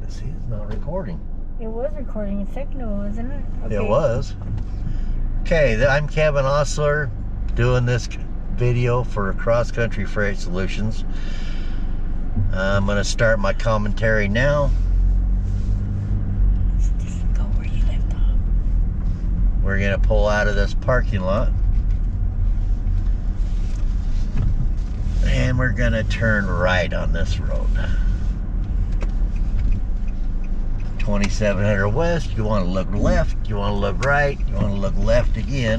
See, it's not recording. It was recording a second ago, wasn't it? Okay. It was. Okay, I'm Kevin O Lllc doing this video for Cross Country Freight Solutions. I'm going to start my commentary now. Let's just go where you left off. We're going to pull out of this parking lot. And we're going to turn right on this road. 2700 west, you want to look left, you want to look right, you want to look left again.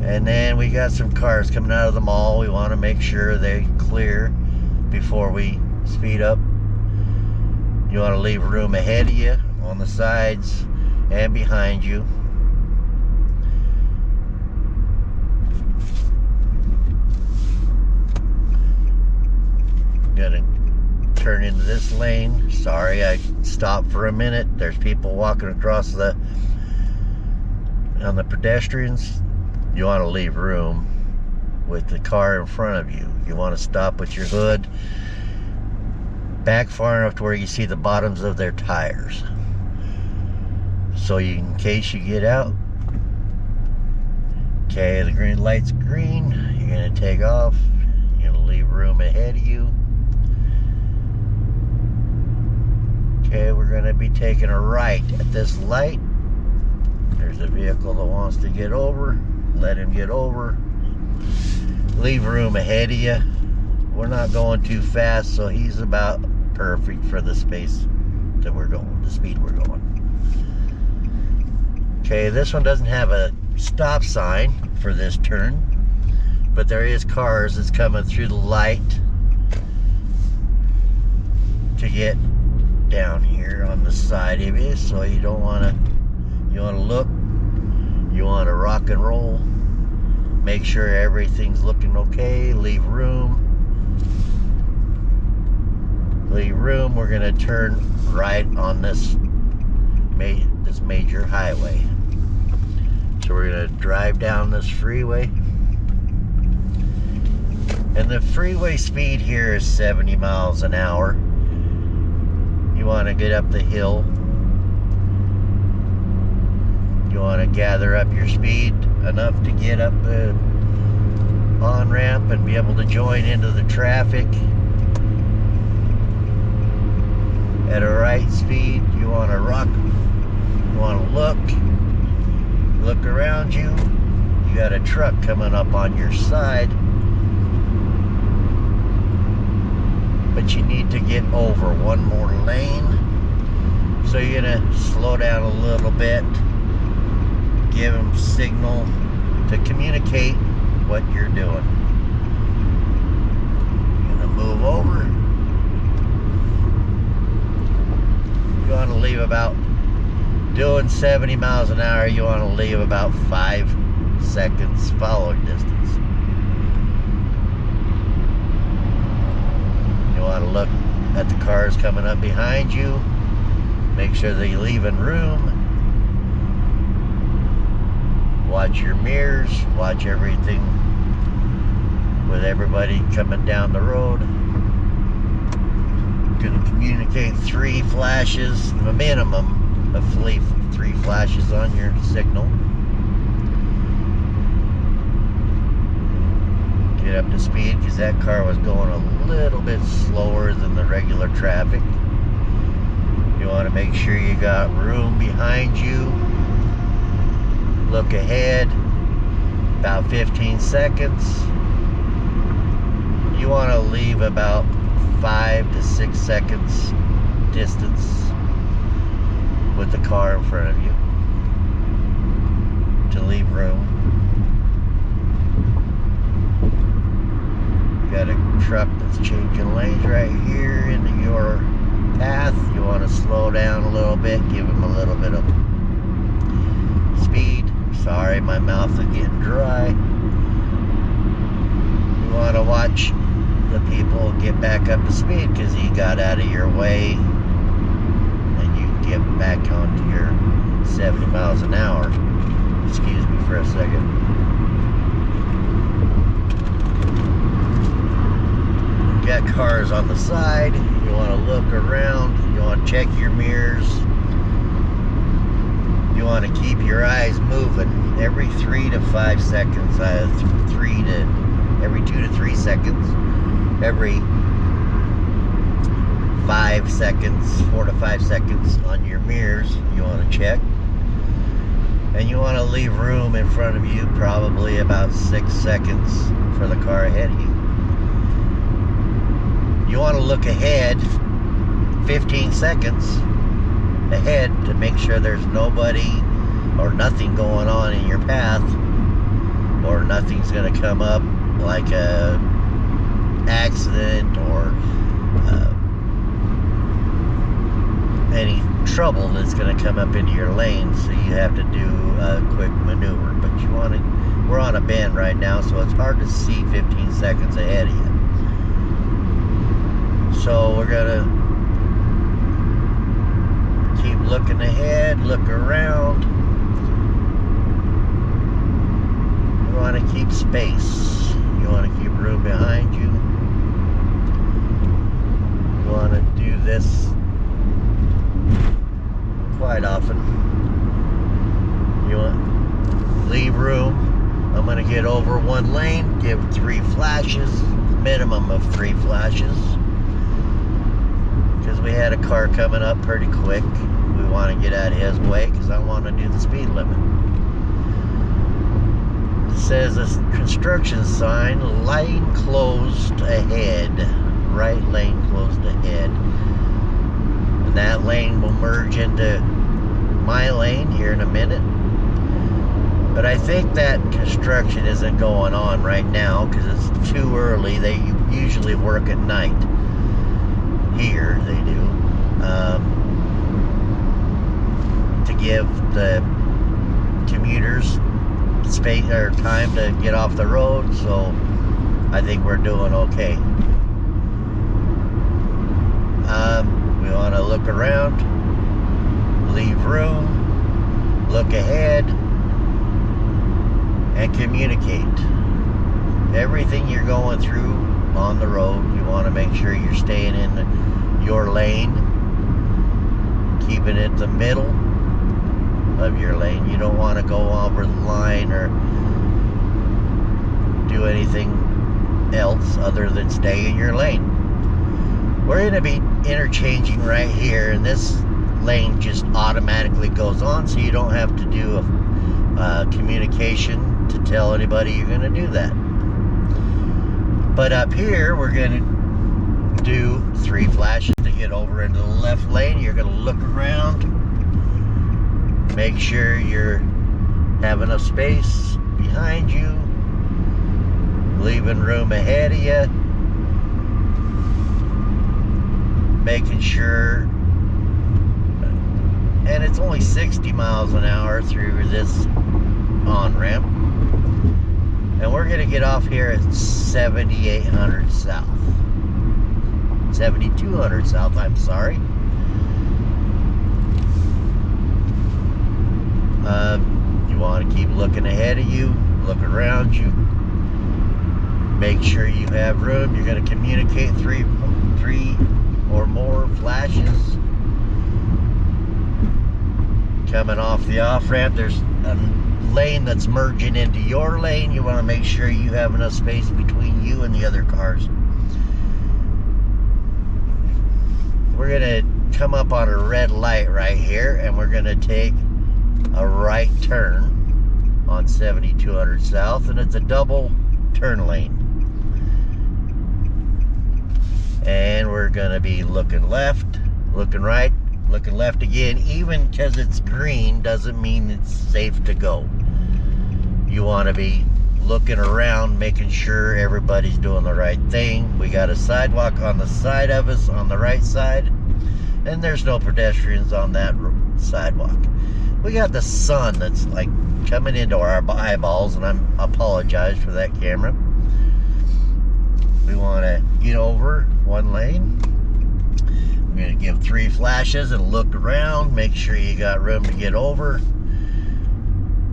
And then we got some cars coming out of the mall. We want to make sure they clear before we speed up. You want to leave room ahead of you, on the sides, and behind you. Gonna turn into this lane. Sorry, I stopped for a minute. There's people walking across on the pedestrians. You want to leave room with the car in front of you. You want to stop with your hood back far enough to where you see the bottoms of their tires. So in case you get out, okay, the green light's green, you're gonna take off. You're gonna leave room ahead of you. Okay, we're going to be taking a right at this light. There's a vehicle that wants to get over. Let him get over. Leave room ahead of you. We're not going too fast, so he's about perfect for the space that we're going, the speed we're going. Okay, this one doesn't have a stop sign for this turn, but there is cars that's coming through the light to get down here on the side of you, so you don't want to, you want to look, you want to rock and roll, make sure everything's looking okay. Leave room, we're going to turn right on this major highway. So we're going to drive down this freeway, and the freeway speed here is 70 miles an hour. You want to get up the hill. You want to gather up your speed enough to get up the on-ramp and be able to join into the traffic at a right speed. You want to rock. You want to look around you. You got a truck coming up on your side, but you need to get over one more lane. So you're gonna slow down a little bit, give them signal to communicate what you're doing. You're gonna move over. You want to leave about, doing 70 miles an hour, you want to leave about 5 seconds following distance. You want to look at the cars coming up behind you. Make sure that you're leaving room. Watch your mirrors. Watch everything with everybody coming down the road. You can communicate 3 flashes, a minimum of 3 flashes on your signal. Get up to speed, because that car was going a little bit slower than the regular traffic. You want to make sure you got room behind you. Look ahead, about 15 seconds. You want to leave about 5 to 6 seconds distance with the car in front of you to leave room. Got a truck that's changing lanes right here into your path. You want to slow down a little bit, give them a little bit of speed. Sorry, my mouth is getting dry. You want to watch the people get back up to speed, because he got out of your way and you get back onto your 70 miles an hour. Excuse me for a second. got cars on the side. You want to look around. You want to check your mirrors. You want to keep your eyes moving every 3 to 5 seconds. Every 2 to 3 seconds. Every 5 seconds, 4 to 5 seconds on your mirrors. You want to check. And you want to leave room in front of you, probably about 6 seconds for the car ahead of you. You want to look ahead 15 seconds ahead to make sure there's nobody or nothing going on in your path, or nothing's going to come up like a accident or any trouble that's going to come up into your lane, so you have to do a quick maneuver. But you want to, we're on a bend right now, so it's hard to see 15 seconds ahead of you. So we're gonna keep looking ahead, look around. You want to keep space. You want to keep room behind you. You want to do this quite often. You want to leave room. I'm going to get over one lane, give 3 flashes, minimum of 3 flashes. Because we had a car coming up pretty quick. We want to get out of his way because I want to do the speed limit. It says a construction sign, lane closed ahead. Right lane closed ahead. And that lane will merge into my lane here in a minute. But I think that construction isn't going on right now because it's too early. They usually work at night. Here they do, to give the commuters space or time to get off the road. So I think we're doing okay. We want to look around, leave room, look ahead, and communicate. Everything you're going through on the road, you want to make sure you're staying in your lane, keeping it the middle of your lane. You don't want to go over the line or do anything else other than stay in your lane. We're going to be interchanging right here, and this lane just automatically goes on, so you don't have to do a communication to tell anybody you're going to do that. But up here, we're going to do 3 flashes to get over into the left lane. You're going to look around, make sure you have enough space behind you, leaving room ahead of you, making sure, and it's only 60 miles an hour through this on-ramp. And we're going to get off here at 7800 south. 7200 south, I'm sorry. You want to keep looking ahead of you, look around you, make sure you have room. You're going to communicate 3 or more flashes. Coming off the off-ramp, there's a lane that's merging into your lane. You want to make sure you have enough space between you and the other cars. We're going to come up on a red light right here, and we're going to take a right turn on 7200 south, and it's a double turn lane. And we're going to be looking left, looking right, looking left again. Even because it's green doesn't mean it's safe to go. You want to be looking around, making sure everybody's doing the right thing. We got a sidewalk on the side of us on the right side, and there's no pedestrians on that sidewalk. We got the sun that's like coming into our eyeballs, and I apologize for that camera. We want to get over one lane. We're going to give 3 flashes and look around, make sure you got room to get over.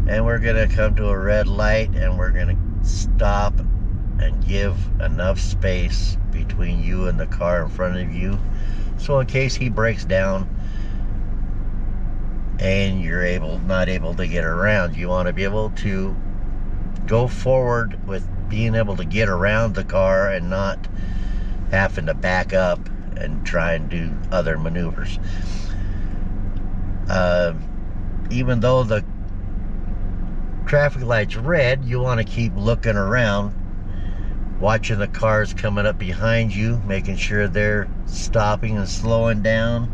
And we're going to come to a red light, and we're going to stop and give enough space between you and the car in front of you. So in case he breaks down and you're not able to get around, you want to be able to go forward with being able to get around the car and not having to back up and try and do other maneuvers. Even though the traffic light's red, you want to keep looking around, watching the cars coming up behind you, making sure they're stopping and slowing down,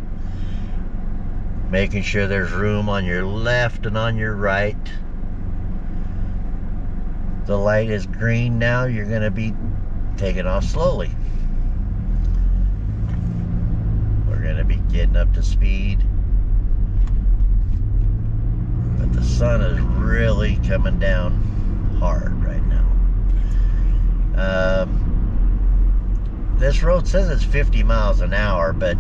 making sure there's room on your left and on your right. The light is green now. You're going to be taking off slowly. We're going to be getting up to speed. But the sun is really coming down hard right now. This road says it's 50 miles an hour, but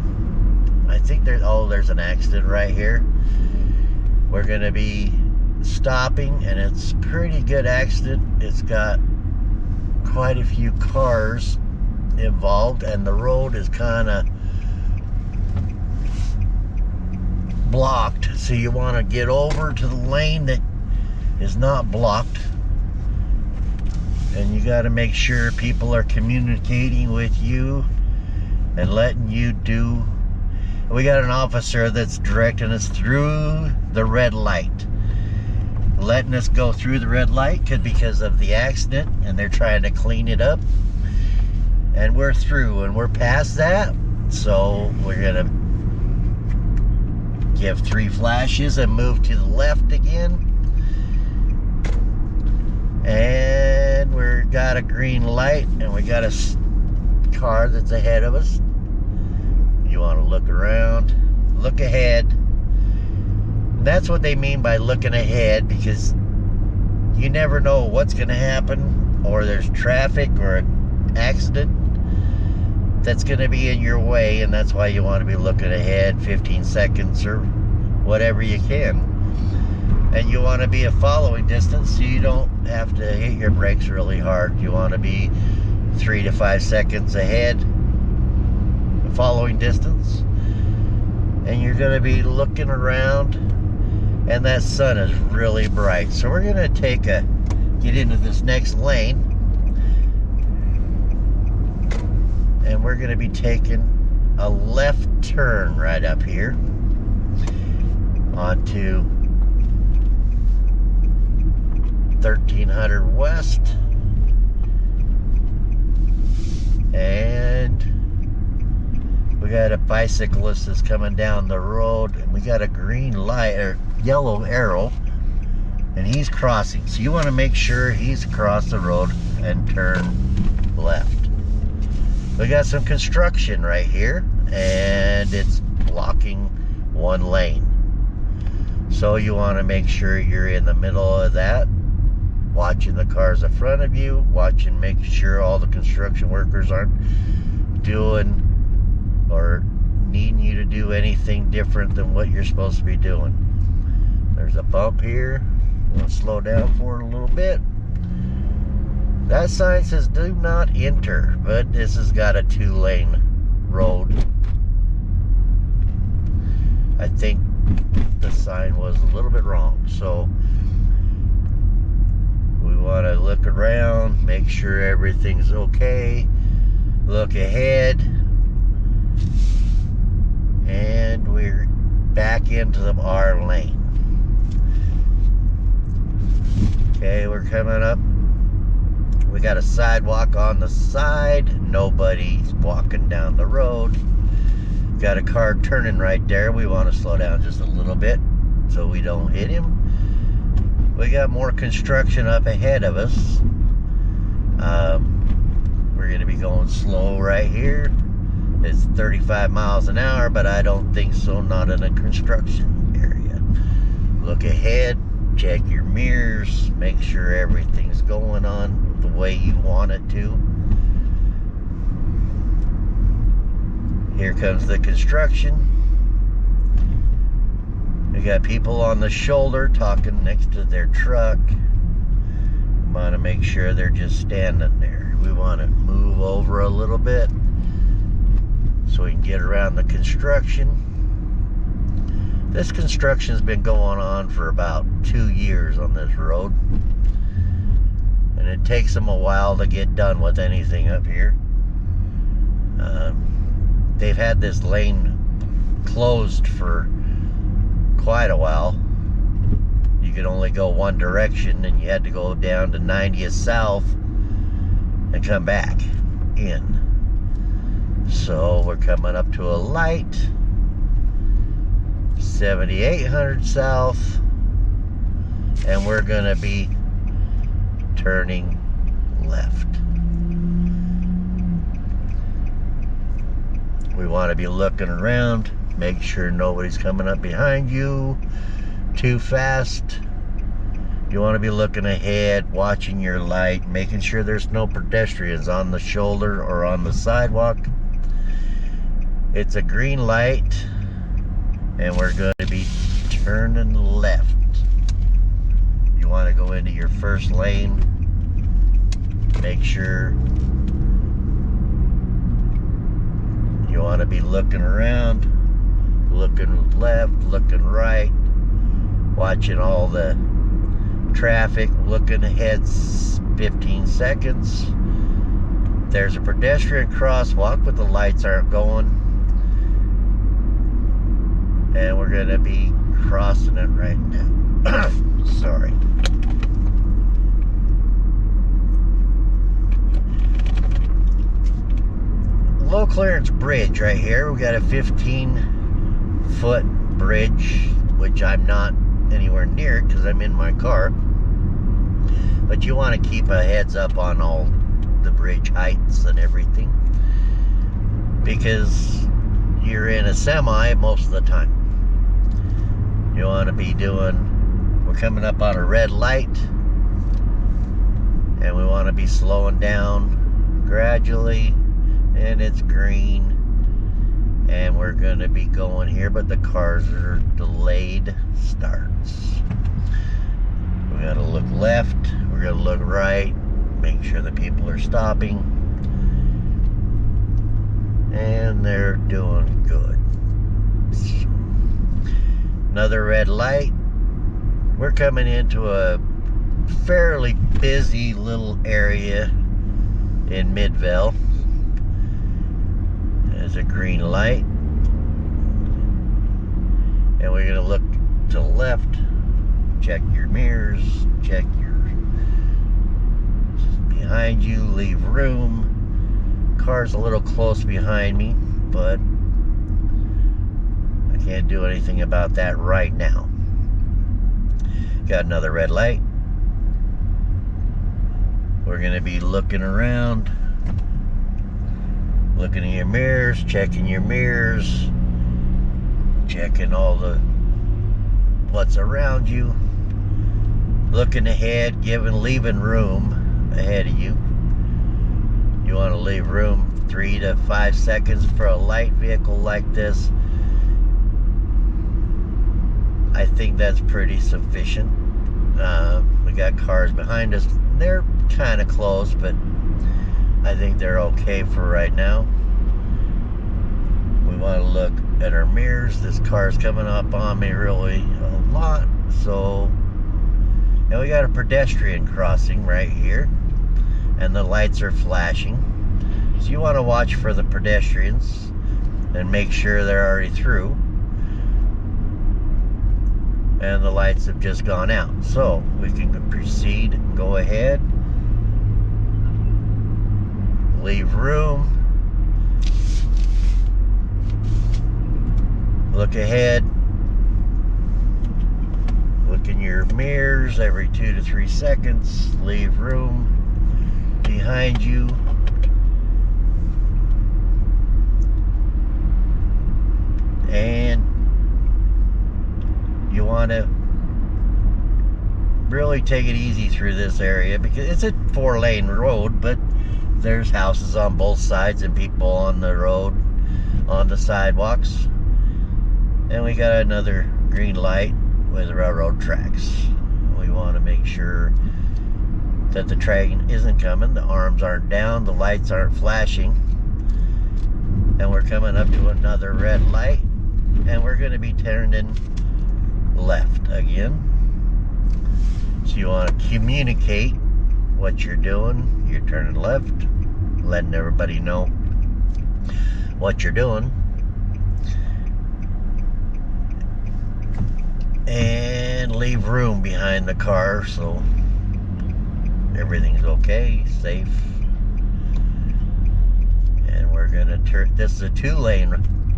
I think there's an accident right here. We're going to be stopping, and it's a pretty good accident. It's got quite a few cars involved, and the road is kind of blocked, so you want to get over to the lane that is not blocked, and you got to make sure people are communicating with you and letting you do. We got an officer that's directing us through the red light, letting us go through the red light because of the accident, and they're trying to clean it up, and we're through and we're past that. So we're gonna give 3 flashes and move to the left again, and we've got a green light, and we got a car that's ahead of us. You want to look around, look ahead. That's what they mean by looking ahead, because you never know what's going to happen, or there's traffic or an accident that's going to be in your way, and that's why you want to be looking ahead 15 seconds or whatever you can. And you want to be a following distance, so you don't have to hit your brakes really hard. You want to be 3 to 5 seconds ahead, following distance, and you're going to be looking around, and that sun is really bright. So we're going to get into this next lane, and we're going to be taking a left turn right up here onto 1300 West, and we got a bicyclist that's coming down the road, and we got a green light or yellow arrow, and he's crossing. So you want to make sure he's across the road and turn left. We got some construction right here, and it's blocking one lane. So you want to make sure you're in the middle of that, watching the cars in front of you, making sure all the construction workers aren't doing or needing you to do anything different than what you're supposed to be doing. There's a bump here. I'm going to slow down for it a little bit. That sign says do not enter, but this has got a 2-lane road. I think the sign was a little bit wrong, so we want to look around, make sure everything's okay, look ahead, and we're back into our lane. Okay, we're coming up. We got a sidewalk on the side. Nobody's walking down the road. Got a car turning right there. We want to slow down just a little bit so we don't hit him. We got more construction up ahead of us. We're going to be going slow right here. It's 35 miles an hour, but I don't think so, not in a construction area. Look ahead, check your mirrors, make sure everything's going on the way you want it to. Here comes the construction. We got people on the shoulder talking next to their truck. We want to make sure they're just standing there. We want to move over a little bit. so we can get around the construction. This construction's been going on for about 2 years on this road, and it takes them a while to get done with anything up here. They've had this lane closed for quite a while. You could only go one direction, and you had to go down to 90th South and come back in. So we're coming up to a light, 7800 South, and we're gonna be turning left. We want to be looking around, make sure nobody's coming up behind you too fast. You want to be looking ahead, watching your light, making sure there's no pedestrians on the shoulder or on the sidewalk. It's a green light, and we're going to be turning left. You want to go into your first lane. Make sure you want to be looking around, looking left, looking right, watching all the traffic, looking ahead 15 seconds. There's a pedestrian crosswalk, but the lights aren't going. And we're going to be crossing it right now. Sorry. Low clearance bridge right here. We got a 15-foot bridge, which I'm not anywhere near because I'm in my car. But you want to keep a heads up on all the bridge heights and everything, because you're in a semi most of the time. You want to be doing, we're coming up on a red light, and we want to be slowing down gradually, and it's green, and we're going to be going here, but the cars are delayed starts. We got to look left, we're going to look right, make sure the people are stopping, and they're doing good. Another red light. We're coming into a fairly busy little area in Midvale. There's a green light, and we're going to look to the left, check your mirrors, check your behind you, leave room. Car's a little close behind me, but I can't do anything about that right now. Got another red light. We're going to be looking around, looking in your mirrors, checking your mirrors, checking all the what's around you, looking ahead, leaving room ahead of you. You want to leave room 3 to 5 seconds for a light vehicle like this. I think that's pretty sufficient. We got cars behind us. They're kind of close, but I think they're okay for right now. We want to look at our mirrors. This car's coming up on me really a lot. So, and we got a pedestrian crossing right here, and the lights are flashing. So you want to watch for the pedestrians and make sure they're already through. And the lights have just gone out. So we can proceed, go ahead, leave room, look ahead, look in your mirrors every 2 to 3 seconds, leave room behind you. And you want to really take it easy through this area, because it's a 4-lane road, but there's houses on both sides and people on the road, on the sidewalks. And we got another green light with railroad tracks. We want to make sure that the train isn't coming, the arms aren't down, the lights aren't flashing. and we're coming up to another red light, and we're going to be turning left again. So you want to communicate what you're doing. You're turning left, letting everybody know what you're doing, and leave room behind the car so everything's okay, safe. And we're gonna turn. This is a 2-lane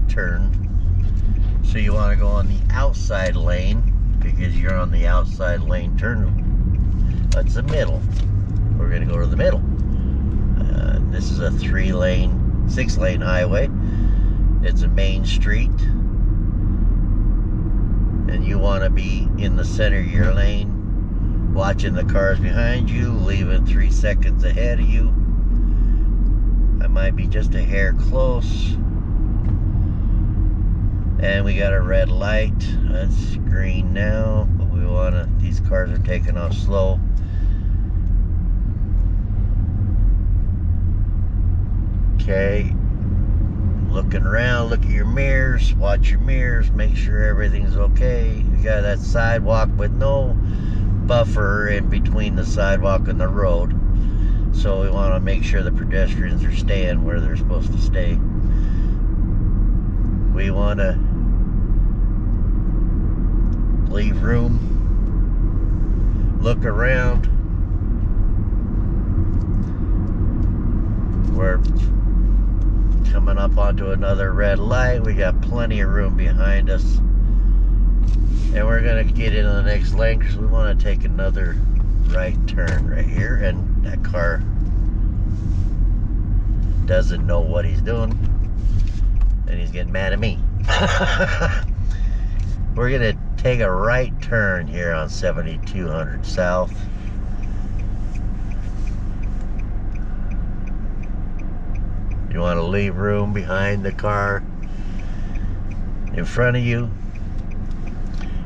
turn, so you want to go on the outside lane because you're on the outside lane turn. That's the middle. We're gonna go to the middle. This is a 6-lane highway. It's a main street, and you want to be in the center of your lane, watching the cars behind you, leaving 3 seconds ahead of you. I might be just a hair close. And we got a red light. That's green now, but we want to, these cars are taking off slow. Okay, looking around, look at your mirrors, watch your mirrors, make sure everything's okay. You got that sidewalk with no buffer in between the sidewalk and the road, so we want to make sure the pedestrians are staying where they're supposed to stay. We want to leave room, look around. We're coming up onto another red light. We got plenty of room behind us, and we're gonna get into the next lane because we want to take another right turn right here, and that car doesn't know what he's doing, and he's getting mad at me. We're gonna take a right turn here on 7200 South. You want to leave room behind the car in front of you.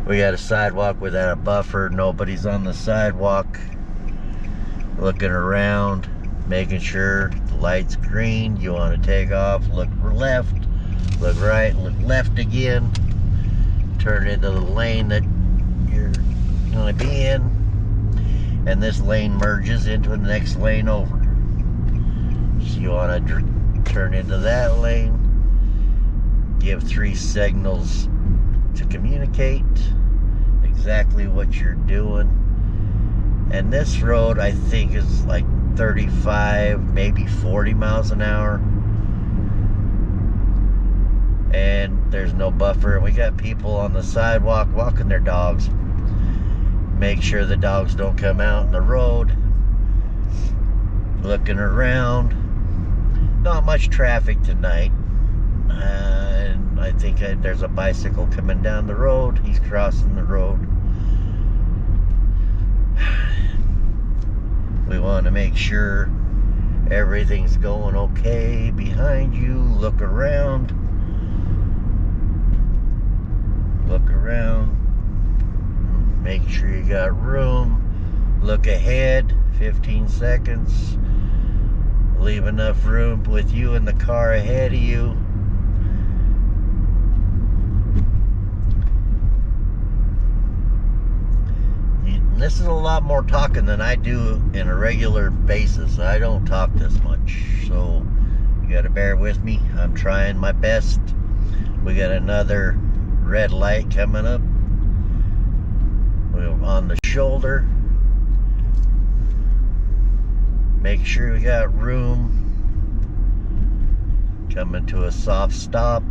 We got a sidewalk without a buffer. Nobody's on the sidewalk. Looking around, making sure the light's green. You want to take off, look left, look right, look left again. Turn into the lane that you're going to be in. And this lane merges into the next lane over. So you want to turn into that lane, give 3 signals to communicate exactly what you're doing. And this road, I think, is like 35, maybe 40 miles an hour, and there's no buffer. We got people on the sidewalk walking their dogs. Make sure the dogs don't come out in the road. Looking around. Not much traffic tonight, and I think there's a bicycle coming down the road. He's crossing the road. We want to make sure everything's going okay behind you. Look around. Look around. Make sure you got room. Look ahead, 15 seconds. Leave enough room with you in the car ahead of you. This is a lot more talking than I do in a regular basis. I don't talk this much, so you gotta bear with me. I'm trying my best. We got another red light coming up. We're on the shoulder. Make sure we got room. Coming to a soft stop.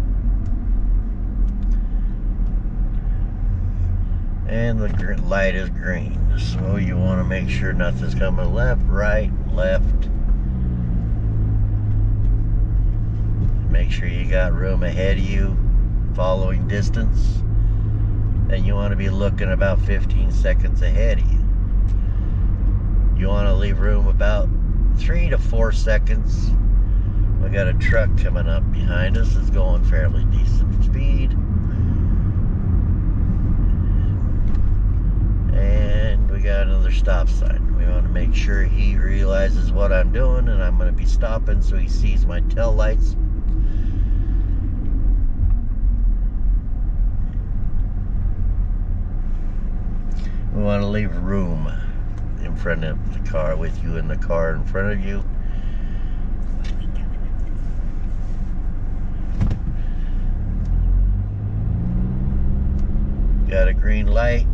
And the light is green. So you want to make sure nothing's coming left, right, left. Make sure you got room ahead of you, following distance. And you want to be looking about 15 seconds ahead of you. You want to leave room about 3 to 4 seconds. We got a truck coming up behind us. It's going fairly decent speed. And we got another stop sign. We want to make sure he realizes what I'm doing, and I'm going to be stopping so he sees my tail lights. We want to leave room in front of the car with you in the car in front of you. Got a green light.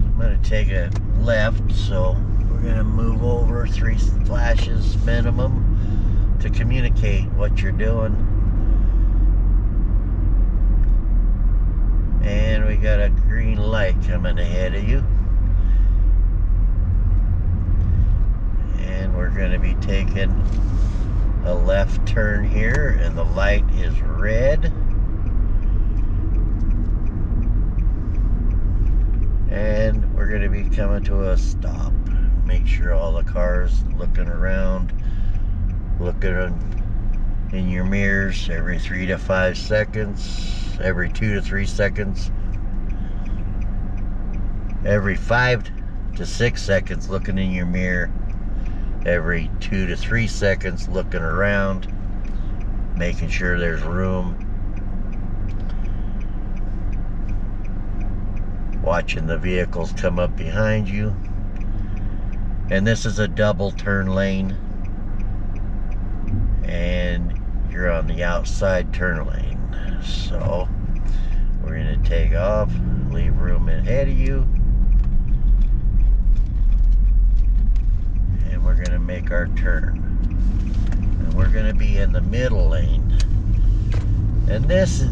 I'm going to take a left, so we're going to move over 3 flashes minimum to communicate what you're doing. And we got a green light coming ahead of you. And we're going to be taking a left turn here, and the light is red. And we're going to be coming to a stop. Make sure all the cars looking around, looking in your mirrors every 3 to 5 seconds. Every 2 to 3 seconds, every 5 to 6 seconds looking in your mirror, every 2 to 3 seconds looking around, making sure there's room, watching the vehicles come up behind you. And this is a double turn lane, and you're on the outside turn lane. So we're going to take off, leave room ahead of you, and we're going to make our turn. And we're going to be in the middle lane. And this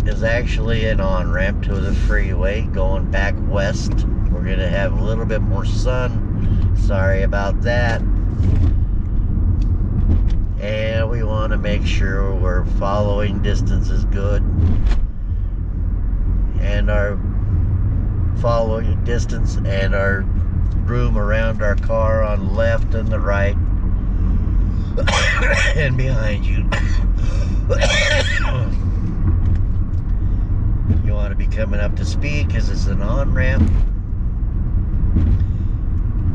is actually an on-ramp to the freeway going back west. We're going to have a little bit more sun. Sorry about that. And we want to make sure we're following distance is good, and our following distance and our room around our car on left and the right and behind you. You want to be coming up to speed because it's an on-ramp,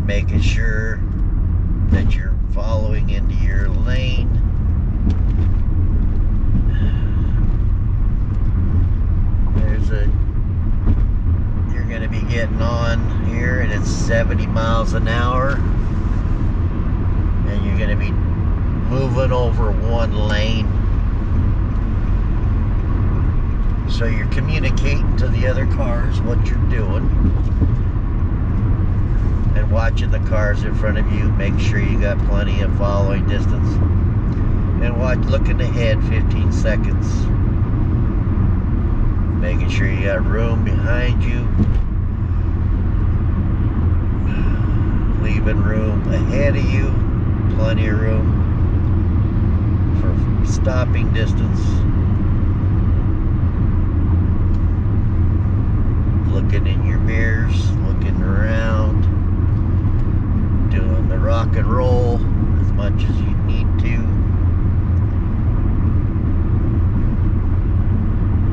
making sure that you're following into your lane. You're going to be getting on here, and it's 70 miles an hour, and you're going to be moving over one lane. So you're communicating to the other cars what you're doing, and watching the cars in front of you. Make sure you got plenty of following distance, and looking ahead 15 seconds, making sure you got room behind you, leaving room ahead of you, plenty of room for stopping distance, looking in your mirrors, looking around, doing the rock and roll as much as you need to.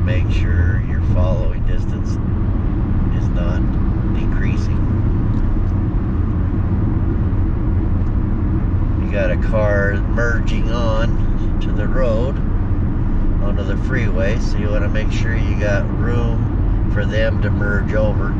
Make sure your following distance is not decreasing. You got a car merging on to the road, onto the freeway, so you want to make sure you got room for them to merge over.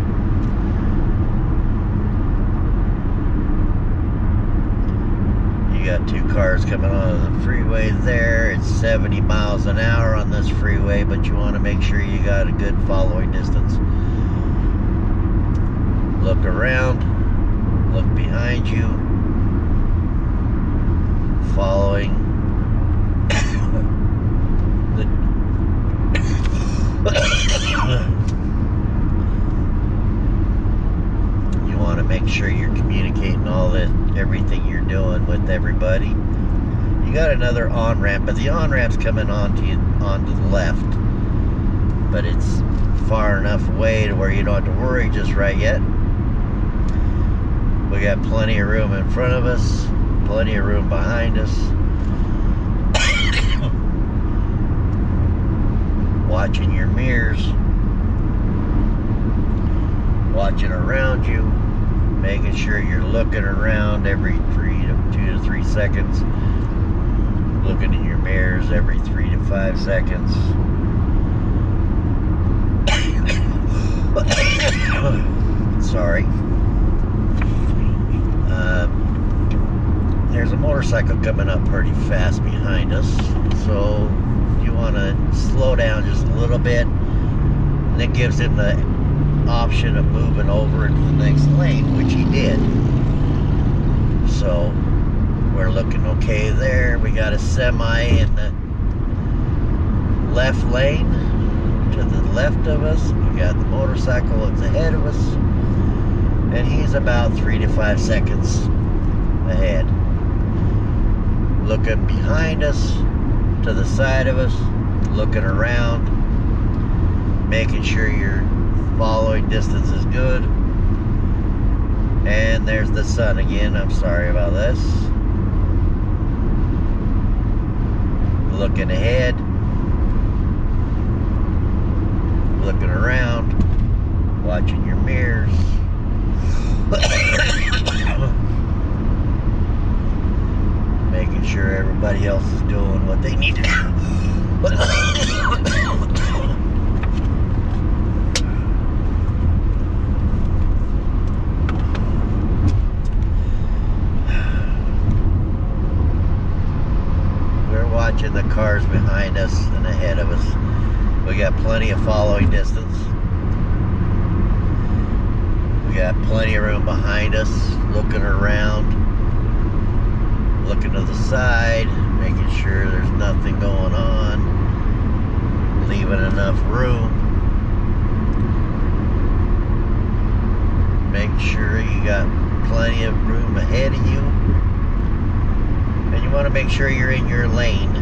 You got 2 cars coming onto the freeway there. It's 70 miles an hour on this freeway, but you want to make sure you got a good following distance. Look around, look behind you, following you want to make sure you're communicating everything you're doing with everybody. You got another on-ramp, but the on-ramp's coming onto the left, but it's far enough away to where you don't have to worry just right yet. We got plenty of room in front of us, plenty of room behind us. Watching your mirrors, watching around you, making sure you're looking around every 2 to 3 seconds, looking in your mirrors every 3 to 5 seconds. Sorry. There's a motorcycle coming up pretty fast behind us, so you want to slow down just a little bit, and it gives him the option of moving over into the next lane, which he did. So we're looking okay there. We got a semi in the left lane to the left of us. We got the motorcycle that's ahead of us, and he's about 3 to 5 seconds ahead. Looking behind us, to the side of us, looking around, making sure your following distance is good. And there's the sun again. I'm sorry about this. Looking ahead, looking around, watching your mirrors. Making sure everybody else is doing what they need to do. We're watching the cars behind us and ahead of us. We got plenty of following distance. We got plenty of room behind us, looking around, looking to the side, making sure there's nothing going on, leaving enough room. Make sure you got plenty of room ahead of you. And you want to make sure you're in your lane,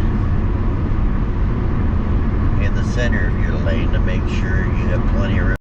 in the center of your lane, to make sure you have plenty of room.